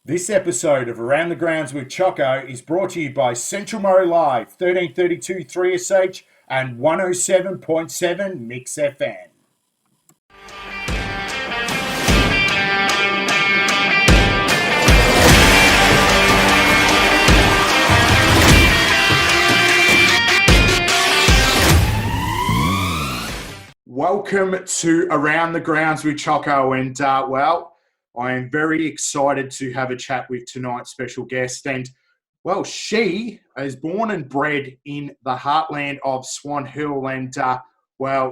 This episode of Around the Grounds with Chocco is brought to you by Central Murray Live, 1332 3SH and 107.7 Mix FM. Welcome to Around the Grounds with Chocco, and I am very excited to have a chat with tonight's special guest. And, she is born and bred in the heartland of Swan Hill. And,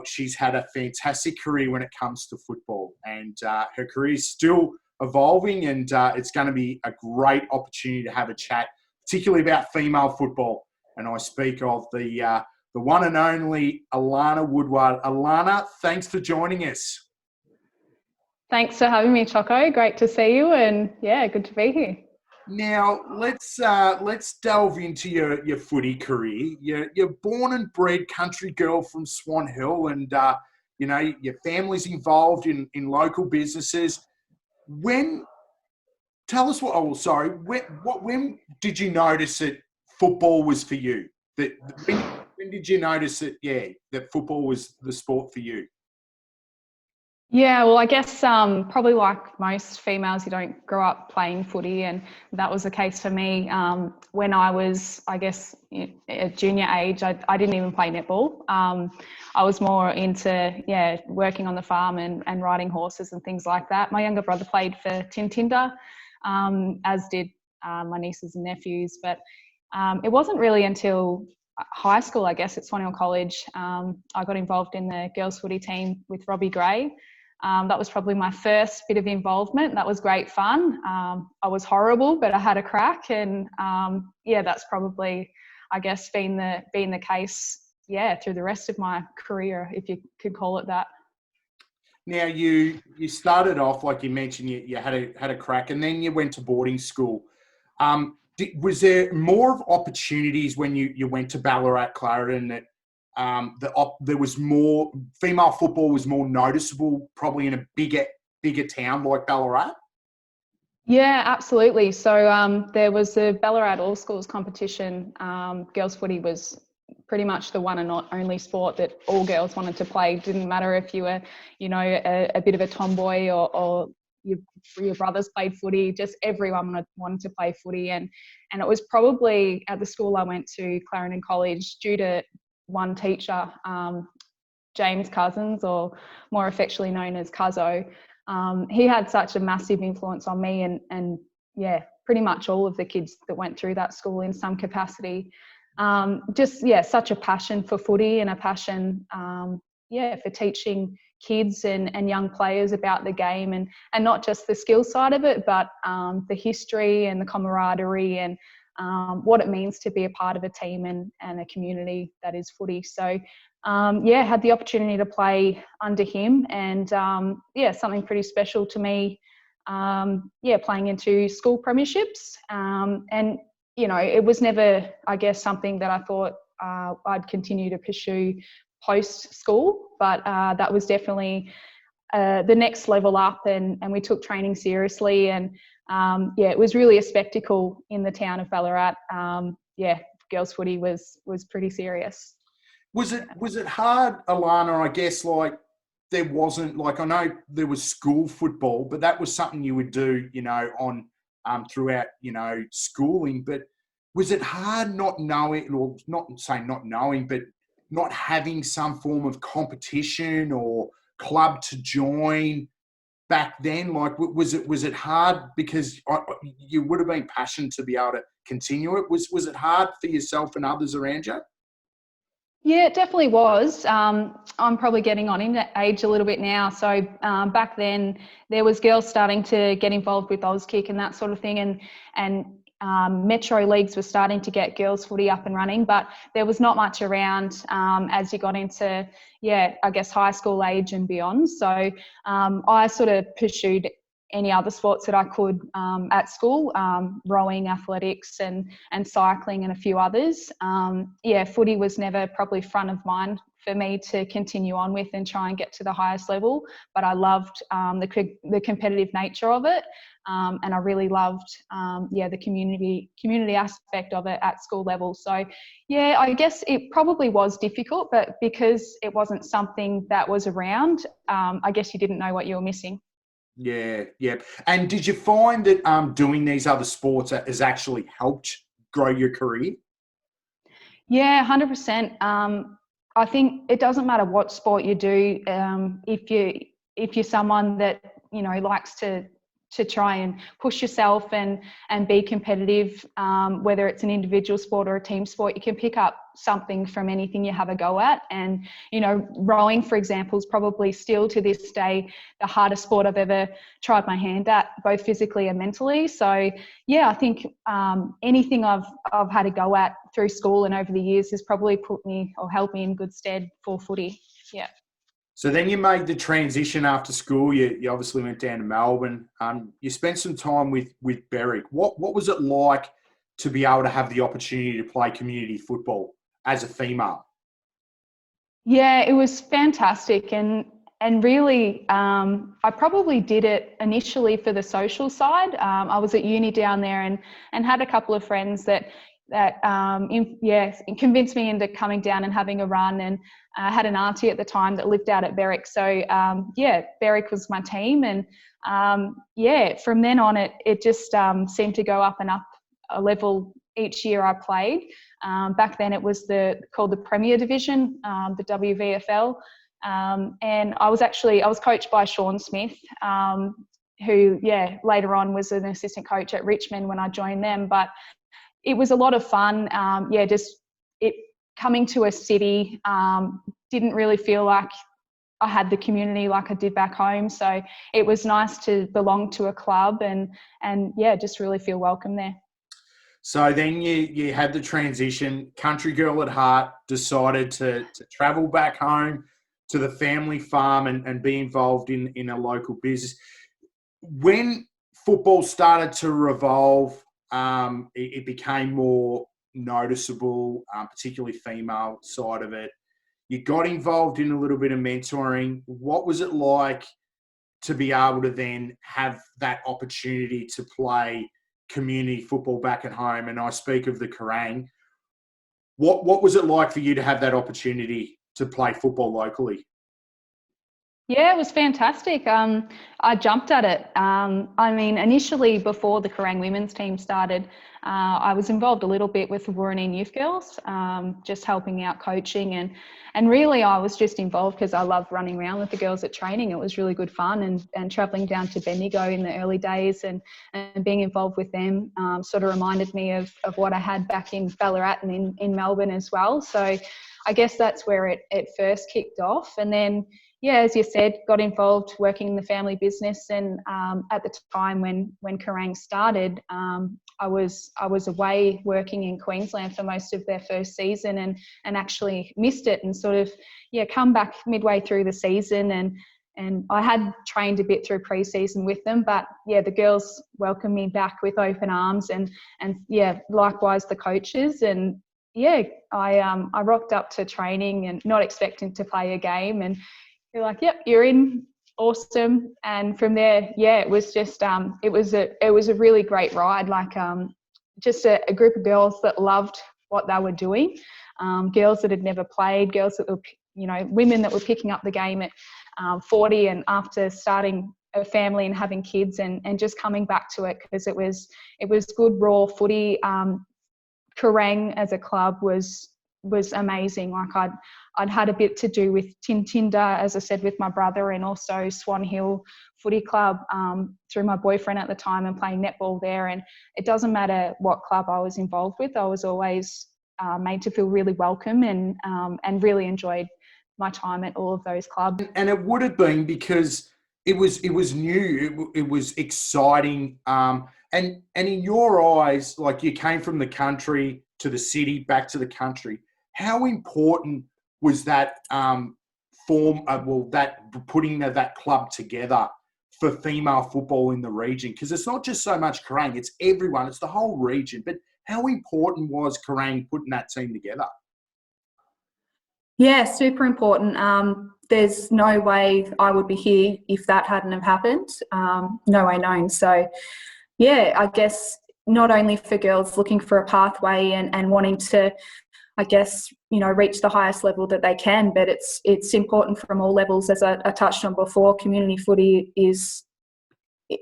she's had a fantastic career when it comes to football. And her career is still evolving. And it's going to be a great opportunity to have a chat, particularly about female football. And I speak of the one and only Alana Woodward. Alana, thanks for joining us. Thanks for having me, Chocco. Great to see you, and good to be here. Now let's delve into your footy career. You're born and bred country girl from Swan Hill, and your family's involved in local businesses. When did you notice that football was for you? When did you notice that football was the sport for you? Yeah, well, I guess probably like most females, you don't grow up playing footy, and that was the case for me. When I was, at junior age, I didn't even play netball. I was more into, working on the farm and riding horses and things like that. My younger brother played for Tintinda, as did my nieces and nephews, but it wasn't really until high school, I guess, at Swan Hill College, I got involved in the girls footy team with Robbie Gray. That was probably my first bit of involvement. That was great fun. I was horrible, but I had a crack, and that's probably, I guess, been the case, through the rest of my career, if you could call it that. Now you started off, like you mentioned, you had a crack, and then you went to boarding school. Was there more of opportunities when you went to Ballarat, Clarendon, that there was more female football was more noticeable, probably in a bigger town like Ballarat? Yeah, absolutely. So there was the Ballarat All Schools competition. Girls footy was pretty much the one and not only sport that all girls wanted to play. Didn't matter if you were, a bit of a tomboy or your brothers played footy. Just everyone wanted to play footy, and it was probably at the school I went to, Clarendon College, due to one teacher, James Cousins, or more affectionately known as Cuzzo. He had such a massive influence on me and pretty much all of the kids that went through that school in some capacity. Such a passion for footy and a passion, for teaching kids and young players about the game, and not just the skill side of it, but the history and the camaraderie and what it means to be a part of a team and a community that is footy. So, had the opportunity to play under him, and something pretty special to me, playing into school premierships. It was never, I guess, something that I thought I'd continue to pursue post-school, but that was definitely the next level up, and we took training seriously, and it was really a spectacle in the town of Ballarat. Girls footy was pretty serious. Was it hard, Alana? I guess there wasn't, I know there was school football, but that was something you would do, on throughout, schooling. But was it hard not knowing, or not saying not knowing, but not having some form of competition or club to join back then? Was it hard because you would have been passionate to be able to continue it? Was it hard for yourself and others around you? Yeah, it definitely was. I'm probably getting on in that age a little bit now. So back then there was girls starting to get involved with Auskick and that sort of thing, and metro leagues were starting to get girls footy up and running, but there was not much around as you got into, high school age and beyond. So I sort of pursued any other sports that I could at school, rowing, athletics and cycling and a few others. Footy was never probably front of mind for me to continue on with and try and get to the highest level, but I loved the competitive nature of it. and I really loved, the community aspect of it at school level. So, yeah, I guess it probably was difficult, but because it wasn't something that was around, I guess you didn't know what you were missing. Yeah, yeah. And did you find that doing these other sports has actually helped grow your career? Yeah, 100%. I think it doesn't matter what sport you do. If you're someone that likes to try and push yourself and be competitive, whether it's an individual sport or a team sport, you can pick up something from anything you have a go at. And rowing, for example, is probably still to this day the hardest sport I've ever tried my hand at, both physically and mentally. So yeah, I think anything I've had a go at through school and over the years has probably put me or helped me in good stead for footy. Yeah. So then you made the transition after school. You obviously went down to Melbourne. You spent some time with Berwick. What was it like to be able to have the opportunity to play community football as a female? Yeah, it was fantastic, and really, I probably did it initially for the social side. I was at uni down there and had a couple of friends that convinced me into coming down and having a run. And I had an auntie at the time that lived out at Berwick. So Berwick was my team. And from then on, it just seemed to go up and up a level each year I played. Back then it was called the Premier Division, the WVFL. And I was coached by Sean Smith, who later on was an assistant coach at Richmond when I joined them. But it was a lot of fun. Just it coming to a city, didn't really feel like I had the community like I did back home. So it was nice to belong to a club and just really feel welcome there. So then you had the transition, country girl at heart, decided to travel back home to the family farm and be involved in a local business. When football started to revolve, it became more noticeable, particularly female side of it. You got involved in a little bit of mentoring. What was it like to be able to then have that opportunity to play community football back at home? And I speak of the Karang. What was it like for you to have that opportunity to play football locally? Yeah, it was fantastic. I jumped at it. Initially before the Karang women's team started, I was involved a little bit with the Woodward Youth Girls, just helping out coaching. And really I was just involved because I loved running around with the girls at training. It was really good fun, and travelling down to Bendigo in the early days and being involved with them sort of reminded me of what I had back in Ballarat and in Melbourne as well. So I guess that's where it first kicked off. And then, as you said, got involved working in the family business. And at the time when Karang started, I was away working in Queensland for most of their first season and actually missed it and sort of, come back midway through the season. And I had trained a bit through pre-season with them, but the girls welcomed me back with open arms and likewise the coaches. And I rocked up to training and not expecting to play a game, and you're like, yep, you're in, awesome. And from there, it was just it was a really great ride. Like just a group of girls that loved what they were doing, girls that had never played, girls that were women that were picking up the game at 40 and after starting a family and having kids and just coming back to it because it was good raw footy. Karang as a club was amazing. Like I'd had a bit to do with Tintinda, as I said, with my brother, and also Swan Hill Footy Club through my boyfriend at the time and playing netball there. And it doesn't matter what club I was involved with, I was always made to feel really welcome and really enjoyed my time at all of those clubs. And it would have been because it was new, it was exciting. And in your eyes, like you came from the country to the city, back to the country, how important was that that putting that club together for female football in the region? Because it's not just so much Karang, it's everyone, it's the whole region. But how important was Karang putting that team together? Yeah, super important. there's no way I would be here if that hadn't have happened. No way known. So, yeah, I guess not only for girls looking for a pathway and wanting to, I guess, reach the highest level that they can, but it's important from all levels. As I touched on before, community footy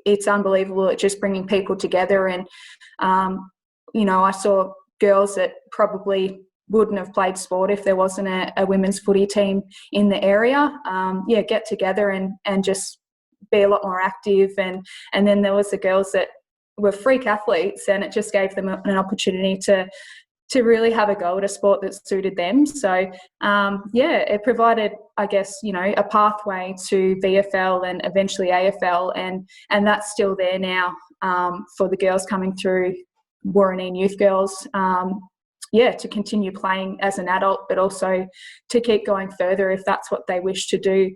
it's unbelievable at just bringing people together. And, I saw girls that probably wouldn't have played sport if there wasn't a women's footy team in the area, get together and just be a lot more active. And then there was the girls that were freak athletes, and it just gave them an opportunity to really have a go at a sport that suited them. So, it provided, I guess, a pathway to VFL and eventually AFL, and that's still there now for the girls coming through Warraneen Youth Girls, to continue playing as an adult, but also to keep going further if that's what they wish to do.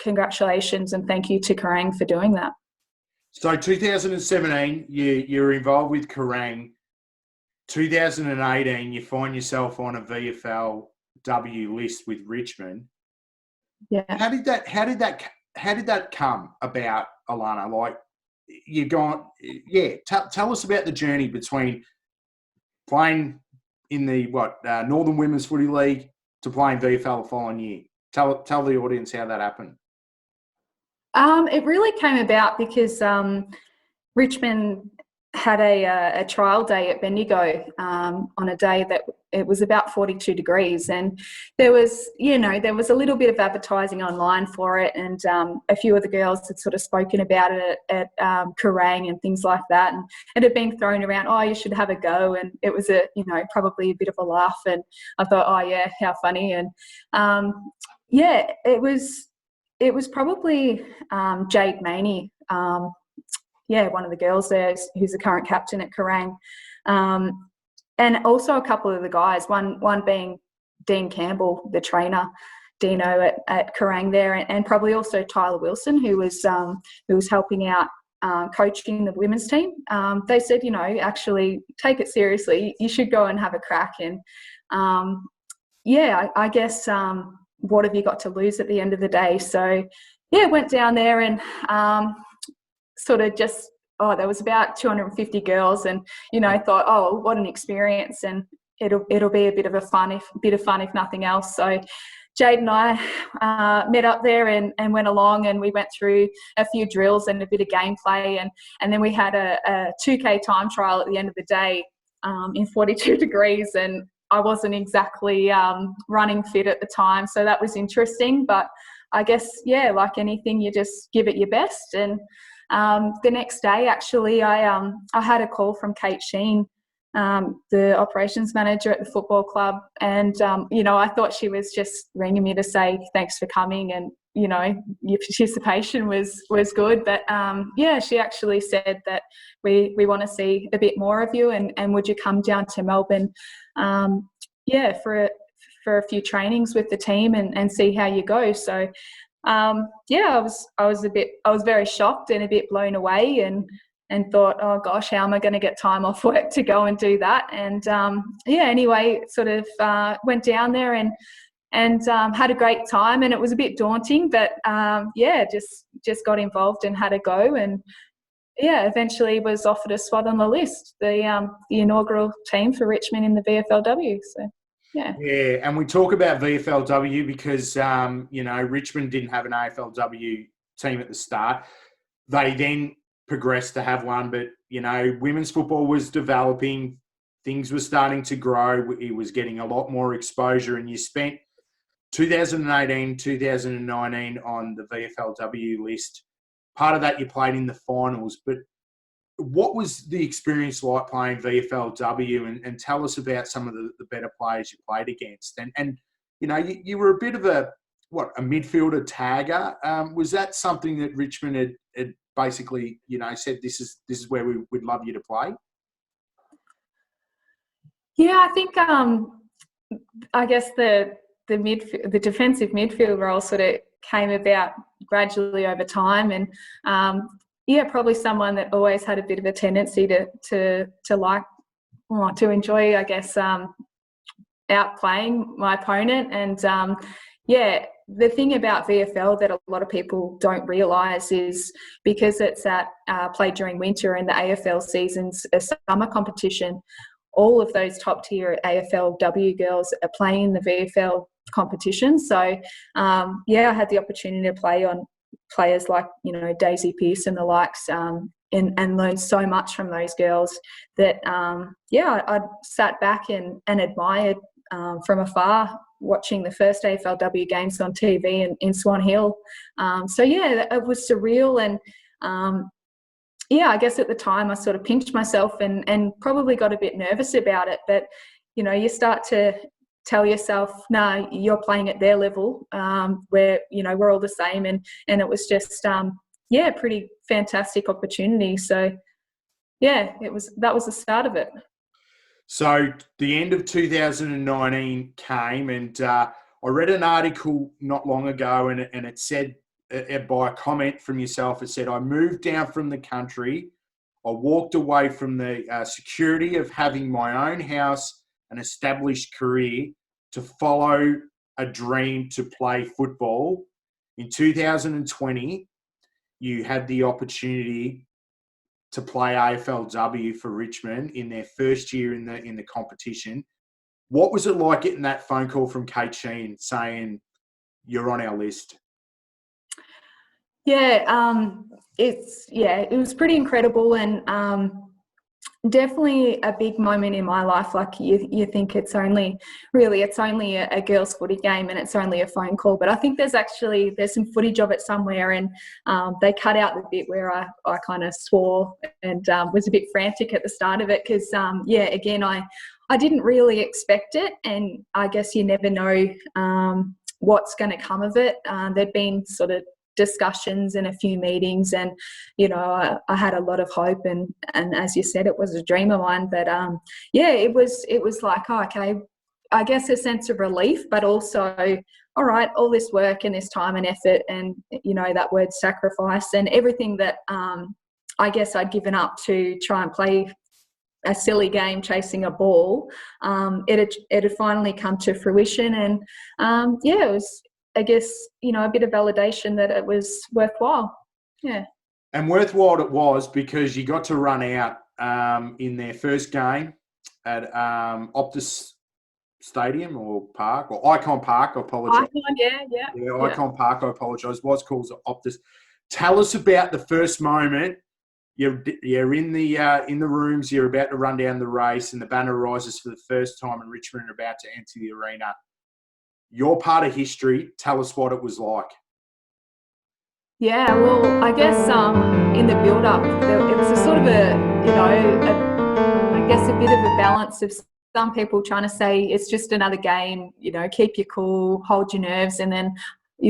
Congratulations and thank you to Karang for doing that. So 2017, you're involved with Karang. 2018, you find yourself on a VFLW list with Richmond. Yeah. How did that come about, Alana? Like, you've gone, tell us about the journey between playing in the Northern Women's Footy League to playing VFL the following year. Tell the audience how that happened. It really came about because Richmond had a trial day at Bendigo on a day that it was about 42 degrees, and there was a little bit of advertising online for it, and a few of the girls had sort of spoken about it at Karang and things like that, and it had been thrown around, oh, you should have a go, and it was probably a bit of a laugh, and I thought, oh yeah, how funny, and it was probably Jade Maney, one of the girls there who's the current captain at Karang. And also a couple of the guys, one being Dean Campbell, the trainer, Dino at Karang there, and probably also Tyler Wilson, who was helping out coaching the women's team. They said, actually take it seriously. You should go and have a crack. And I guess what have you got to lose at the end of the day? So went down there and sort of just, there was about 250 girls, and thought, oh, what an experience, and it'll be a bit of fun if nothing else. So Jade and I met up there and went along, and we went through a few drills and a bit of gameplay, and then we had a 2K time trial at the end of the day in 42 degrees, and I wasn't exactly running fit at the time, so that was interesting. But I guess, like anything, you just give it your best. And the next day, actually, I had a call from Kate Sheen, the operations manager at the football club, and I thought she was just ringing me to say thanks for coming, and your participation was good. But she actually said that we want to see a bit more of you, and would you come down to Melbourne for a few trainings with the team and see how you go. So I was very shocked and a bit blown away, and thought, oh gosh, how am I going to get time off work to go and do that? And anyway, sort of went down there and had a great time, and it was a bit daunting, but just got involved and had a go, and eventually was offered a spot on the list, the inaugural team for Richmond in the VFLW. So yeah, and we talk about VFLW because Richmond didn't have an AFLW team at the start. They then progressed to have one, but women's football was developing, things were starting to grow, it was getting a lot more exposure, and you spent 2018, 2019 on the VFLW list. Part of that you played in the finals, but what was the experience like playing VFLW, and tell us about some of the better players you played against? And you were a bit of a midfielder tagger. Was that something that Richmond had basically, said this is where we'd love you to play? Yeah, I think I guess the defensive midfield role sort of came about gradually over time, and probably someone that always had a bit of a tendency to like, to enjoy, I guess, outplaying my opponent, and yeah, the thing about VFL that a lot of people don't realise is because it's played during winter and the AFL season's a summer competition, all of those top tier AFLW girls are playing in the VFL competition. So, yeah, I had the opportunity to play on players like, Daisy Pearce and the likes, and learned so much from those girls that, I sat back and admired from afar, watching the first AFLW games on TV in Swan Hill. It was surreal. And I guess at the time I sort of pinched myself and probably got a bit nervous about it. But, you start to tell yourself, no, you're playing at their level, where, we're all the same. And it was just, pretty fantastic opportunity. So, that was the start of it. So the end of 2019 came, and I read an article not long ago, and it said, by a comment from yourself, it said, I moved down from the country. I walked away from the security of having my own house, an established career, to follow a dream to play football. In 2020, you had the opportunity to play AFLW for Richmond in their first year in the competition. What was it like getting that phone call from Kate Sheehan saying you're on our list? It was pretty incredible, and definitely a big moment in my life. Like you think it's only a girls' footy game and it's only a phone call, but I think there's some footage of it somewhere, and they cut out the bit where I kind of swore and was a bit frantic at the start of it because again I didn't really expect it, and I guess you never know what's going to come of it. There'd been sort of discussions and a few meetings, and I had a lot of hope, and as you said, it was a dream of mine. But it was like, oh, okay, I guess a sense of relief, but also, all right, all this work and this time and effort, and that word sacrifice and everything that I guess I'd given up to try and play a silly game chasing a ball, it had finally come to fruition, and it was, I guess, a bit of validation that it was worthwhile. Yeah. And worthwhile it was because you got to run out in their first game at Optus Stadium or Park, or Icon Park, I apologise. Icon, Icon Park, I apologise. Was called Optus. Tell us about the first moment. You're in the rooms, you're about to run down the race, and the banner rises for the first time, and Richmond are about to enter the arena. Your part of history, tell us what it was like. Yeah, well, I guess in the build-up, it was a sort of I guess a bit of a balance of some people trying to say it's just another game, keep your cool, hold your nerves, and then,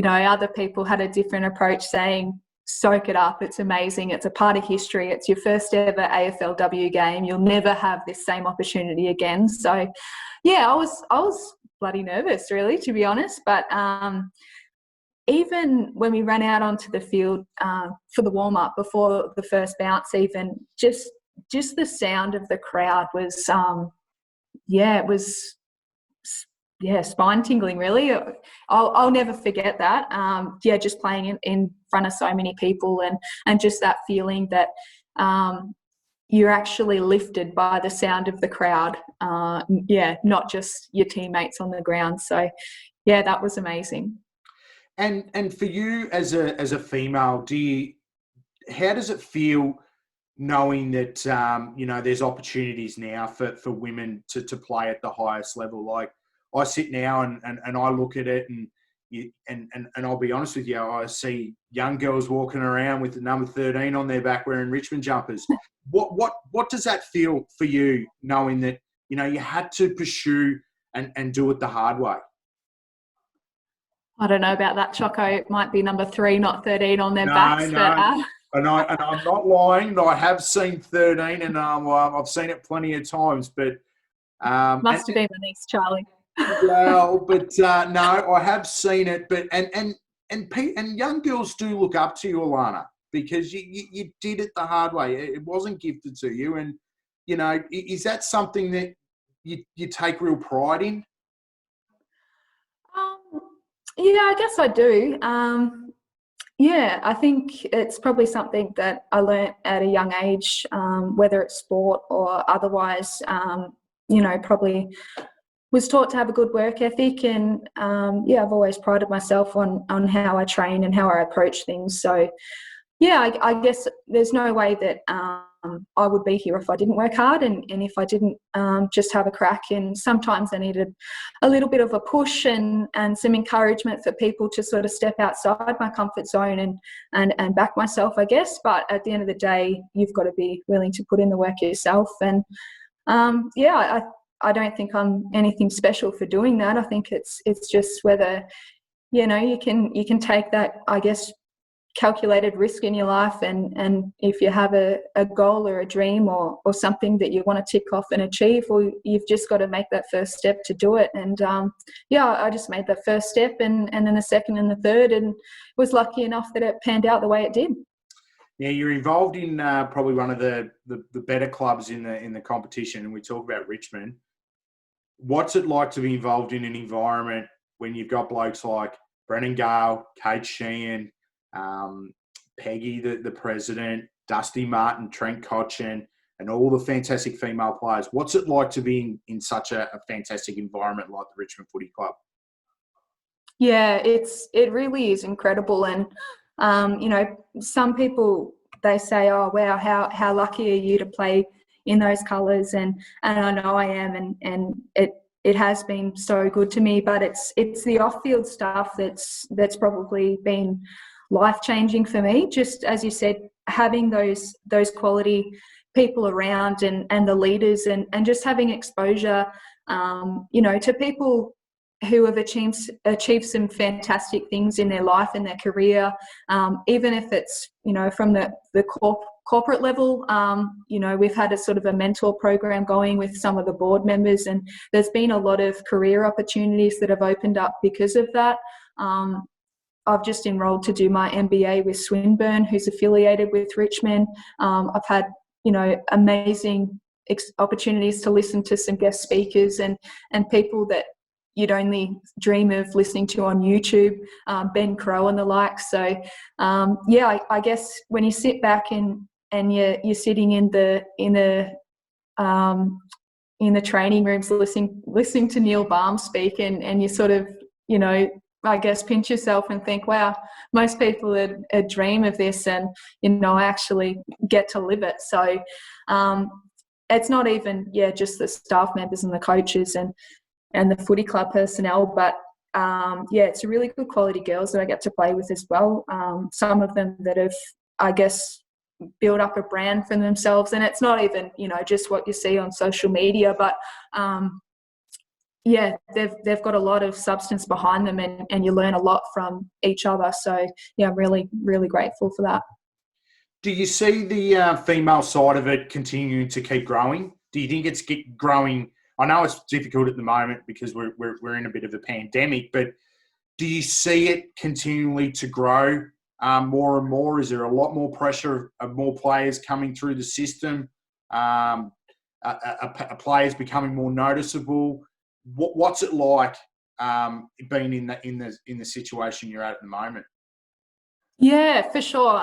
other people had a different approach saying, soak it up, it's amazing, it's a part of history, it's your first ever AFLW game, you'll never have this same opportunity again. So, yeah, I was bloody nervous, really, to be honest. But even when we ran out onto the field for the warm-up before the first bounce, even just the sound of the crowd was, it was, spine-tingling, really. I'll never forget that. Just playing in front of so many people, and just that feeling that you're actually lifted by the sound of the crowd, not just your teammates on the ground. So, that was amazing. And for you as a female, how does it feel knowing that there's opportunities now for women to play at the highest level? Like, I sit now and I look at it, and I'll be honest with you, I see young girls walking around with the number 13 on their back wearing Richmond jumpers. What does that feel for you, knowing that you had to pursue and do it the hard way? I don't know about that, Chocco. It might be number 3, not 13 on their backs. No. But, and I'm not lying. I have seen 13, and I've seen it plenty of times. But must have been my niece, Charlie. Well, but no, I have seen it. But and young girls do look up to you, Alana, because you did it the hard way. It wasn't gifted to you, and is that something that you take real pride in? Yeah, I guess I do. Yeah, I think it's probably something that I learnt at a young age, whether it's sport or otherwise. Probably was taught to have a good work ethic, and I've always prided myself on how I train and how I approach things. So yeah, I guess there's no way that I would be here if I didn't work hard, and if I didn't just have a crack. And sometimes I needed a little bit of a push and some encouragement for people to sort of step outside my comfort zone and back myself, I guess. But at the end of the day, you've got to be willing to put in the work yourself. And I don't think I'm anything special for doing that. I think it's just whether you can take that, I guess, calculated risk in your life, and if you have a goal or a dream or something that you want to tick off and achieve, well, you've just got to make that first step to do it. And I just made that first step, and then the second and the third, and was lucky enough that it panned out the way it did. Yeah, you're involved in probably one of the better clubs in the competition, and we talk about Richmond. What's it like to be involved in an environment when you've got blokes like Brennan Gale, Kate Sheehan, Peggy, the president, Dusty Martin, Trent Cotchin, and all the fantastic female players? What's it like to be in such a fantastic environment like the Richmond Footy Club? Yeah, it really is incredible. And some people, they say, "Oh wow, how lucky are you to play in those colours?" And I know I am, and it has been so good to me. But it's the off-field stuff that's probably been life-changing for me. Just as you said, having those quality people around and the leaders, and just having exposure, to people who have achieved some fantastic things in their life and their career, even if it's from the corporate level. We've had a sort of a mentor program going with some of the board members, and there's been a lot of career opportunities that have opened up because of that. I've just enrolled to do my MBA with Swinburne, who's affiliated with Richmond. I've had amazing opportunities to listen to some guest speakers and people that you'd only dream of listening to on YouTube, Ben Crow and the like. So, I guess when you sit back and you're sitting in the training rooms listening to Neil Baum speak, and you sort of I guess pinch yourself and think, wow, most people would dream of this, and I actually get to live it. So it's not even just the staff members and the coaches and the footy club personnel, but it's a really good quality girls that I get to play with as well. Some of them that have, I guess, built up a brand for themselves, and it's not even just what you see on social media, but they've got a lot of substance behind them, and you learn a lot from each other. So I'm really, really grateful for that. Do you see the female side of it continuing to keep growing? Do you think it's growing? I know it's difficult at the moment because we're in a bit of a pandemic, but do you see it continually to grow more and more? Is there a lot more pressure of more players coming through the system? Players becoming more noticeable? What's it like being in the situation you're at the moment? Yeah, for sure.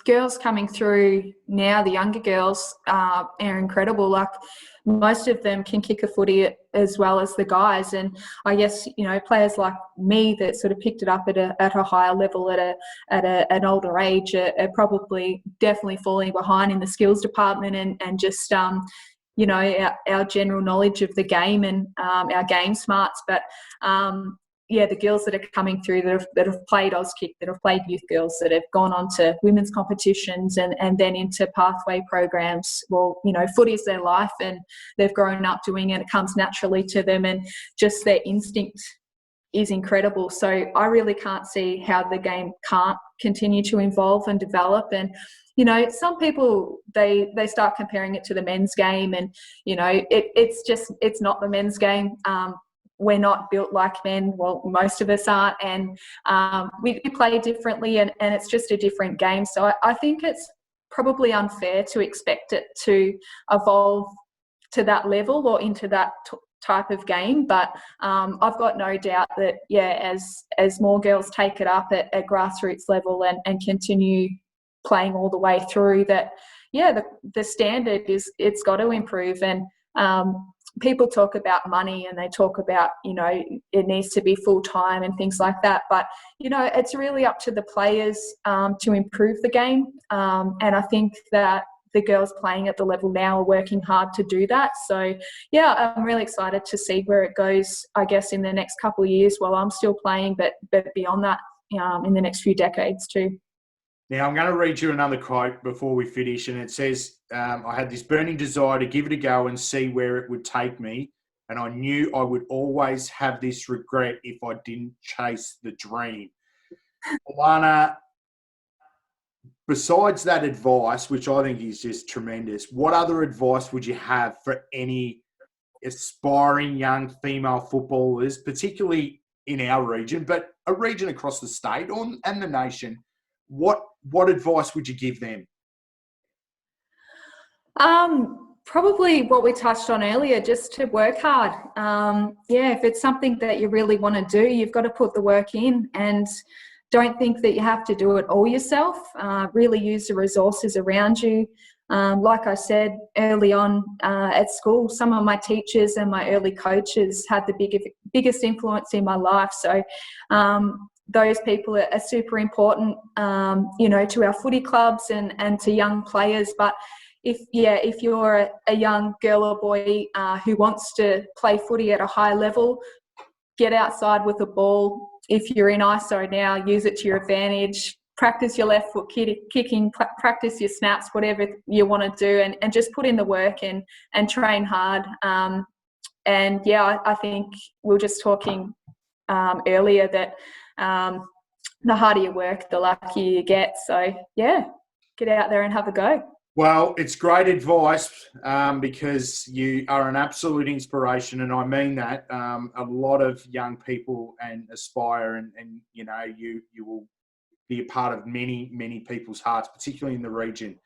Girls coming through now, the younger girls are incredible. Like, most of them can kick a footy as well as the guys, and I guess players like me that sort of picked it up at a higher level at an older age are probably definitely falling behind in the skills department and just our general knowledge of the game and our game smarts. But the girls that are coming through that have played Auskick, that have played youth girls, that have gone on to women's competitions and then into pathway programs. Well, footy is their life, and they've grown up doing it. It comes naturally to them, and just their instinct is incredible. So I really can't see how the game can't continue to evolve and develop. And some people, they start comparing it to the men's game, and it's not the men's game. We're not built like men. Well, most of us aren't, and we play differently, and it's just a different game. So I think it's probably unfair to expect it to evolve to that level or into that type of game. But I've got no doubt that, as more girls take it up at grassroots level and continue playing all the way through, that, the standard it's got to improve. And people talk about money and they talk about, it needs to be full-time and things like that. But, it's really up to the players to improve the game. And I think that the girls playing at the level now are working hard to do that. So, I'm really excited to see where it goes, I guess, in the next couple of years while I'm still playing, but beyond that, in the next few decades too. Now, I'm going to read you another quote before we finish, and it says, I had this burning desire to give it a go and see where it would take me, and I knew I would always have this regret if I didn't chase the dream. Alana, besides that advice, which I think is just tremendous, what other advice would you have for any aspiring young female footballers, particularly in our region, but a region across the state and the nation? What advice would you give them? Probably what we touched on earlier, just to work hard. If it's something that you really want to do, you've got to put the work in, and don't think that you have to do it all yourself. Really use the resources around you. Like I said early on at school, some of my teachers and my early coaches had the biggest influence in my life. So those people are super important, to our footy clubs and to young players. But if you're a young girl or boy who wants to play footy at a high level, get outside with a ball. If you're in ISO now, use it to your advantage. Practice your left foot kicking, practice your snaps, whatever you want to do, and just put in the work and train hard. I think we were just talking earlier that the harder you work, the luckier you get. So, get out there and have a go. Well, it's great advice because you are an absolute inspiration, and I mean that. A lot of young people aspire, and you will be a part of many, many people's hearts, particularly in the region,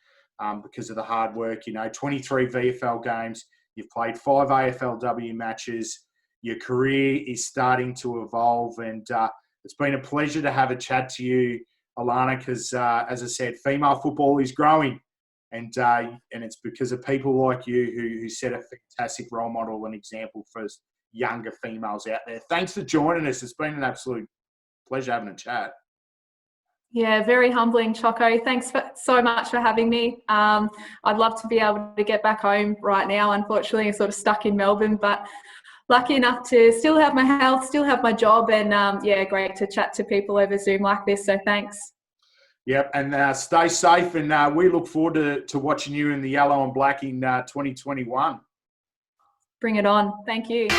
because of the hard work. 23 VFL games, you've played 5 AFLW matches, your career is starting to evolve, and it's been a pleasure to have a chat to you, Alana, because, as I said, female football is growing. And it's because of people like you who set a fantastic role model and example for younger females out there. Thanks for joining us. It's been an absolute pleasure having a chat. Yeah, very humbling, Chocco. Thanks so much for having me. I'd love to be able to get back home right now. Unfortunately, I'm sort of stuck in Melbourne, but lucky enough to still have my health, still have my job, and great to chat to people over Zoom like this. So thanks. Yep, and stay safe, and we look forward to watching you in the yellow and black in 2021. Bring it on. Thank you.